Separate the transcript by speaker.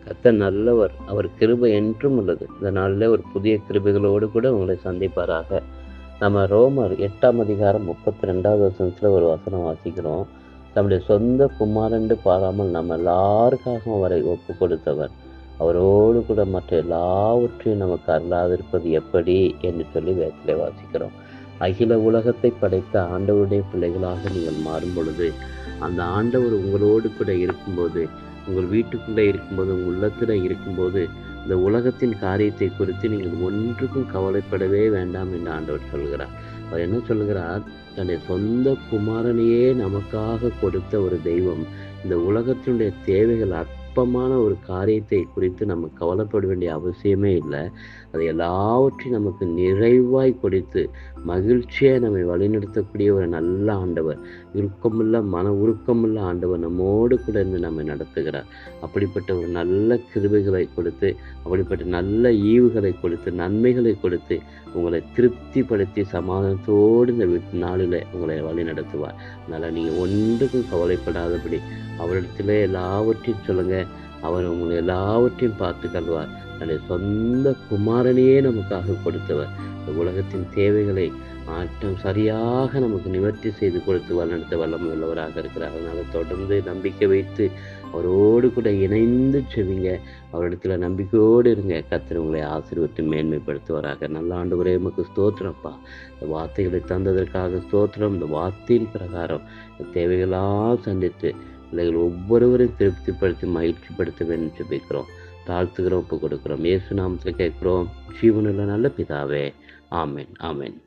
Speaker 1: கர்த்தர் நல்லவர், அவர் கிருபை என்றும் உள்ளது. இந்த நாளில் ஒரு புதிய கிருபைகளோடு கூட உங்களை சந்திப்பாராக. நம்ம ரோமர் 8ஆம் அதிகாரம் 32வது வசனத்துல ஒரு வசனம் வாசிக்கிறோம். தம்முடைய சொந்த குமாரண்டு பாராமல் நம்ம எல்லாருக்காகவும் அவரை ஒப்பு கொடுத்தவர், அவரோடு கூட மற்ற எல்லாவற்றையும் நமக்கு அருளாதிருப்பது எப்படி என்று சொல்லி வேதத்திலே வாசிக்கிறோம். அகில உலகத்தை படைத்த ஆண்டவருடைய பிள்ளைகளாக நீங்கள் மாறும் பொழுது, அந்த ஆண்டவர் உங்களோடு கூட இருக்கும்போது, உங்கள் வீட்டுக்குள்ளே இருக்கும்போது, உங்கள் உள்ளத்தில் இருக்கும்போது, இந்த உலகத்தின் காரியத்தை குறித்து நீங்கள் ஒன்றுக்கும் கவலைப்படவே வேண்டாம் என்று ஆண்டவர் சொல்கிறார். அவர் என்ன சொல்கிறார்? தன்னுடைய சொந்த குமாரனையே நமக்காக கொடுத்த ஒரு தெய்வம் இந்த உலகத்தினுடைய தேவைகள் அற்பமான ஒரு காரியத்தை குறித்து நம்ம கவலைப்பட வேண்டிய அவசியமே இல்லை. அது எல்லாவற்றையும் நமக்கு நிறைவாய் கொடுத்து மகிழ்ச்சியாக நம்மை வழிநடத்தக்கூடிய ஒரு நல்ல ஆண்டவர், மன உருக்கமுள்ள ஆண்டவர் நம்மோடு கூட இருந்து நம்மை நடத்துகிறார். அப்படிப்பட்ட ஒரு நல்ல கிருபைகளை கொடுத்து, அப்படிப்பட்ட நல்ல ஈவுகளை கொடுத்து, நன்மைகளை கொடுத்து உங்களை திருப்திப்படுத்தி சமாதானத்தோடு இந்த நாளில் உங்களை வழி நடத்துவார். அதனால் நீங்கள் ஒன்றுக்கும் கவலைப்படாதபடி அவரிடத்துல எல்லாவற்றையும் சொல்லுங்க. அவர் உங்களை எல்லாவற்றையும் பார்த்து கொள்வார். தன்னுடைய சொந்த குமாரனையே நமக்காக கொடுத்தவர் இந்த உலகத்தின் தேவைகளை சரியாக நமக்கு நிவர்த்தி செய்து கொடுத்து வழிநடத்த வல்லமை உள்ளவராக இருக்கிறார். அதனால் தொடர்ந்து நம்பிக்கை வைத்து அவரோடு கூட இணைந்து செவிங்க. அவரிடத்துல நம்பிக்கையோடு இருங்க. கர்த்தர் உங்களை ஆசீர்வதித்து மேன்மைப்படுத்துவாராக. நல்ல ஆண்டவரே, உமக்கு ஸ்தோத்திரப்பா. இந்த வார்த்தைகளை தந்ததற்காக ஸ்தோத்திரம். இந்த வார்த்தையின் பிரகாரம் தேவைகளாக சந்தித்து பிள்ளைகள் ஒவ்வொருவரையும் திருப்திப்படுத்தி மகிழ்ச்சிப்படுத்த வேண்டும் ஜெபிக்கிறோம், தாழ்த்துகிறோம், ஒப்பு கொடுக்கிறோம். இயேசு நாமத்தில் கேட்கிறோம், ஜீவனுள்ள நல்ல பிதாவே. ஆமென், ஆமென்.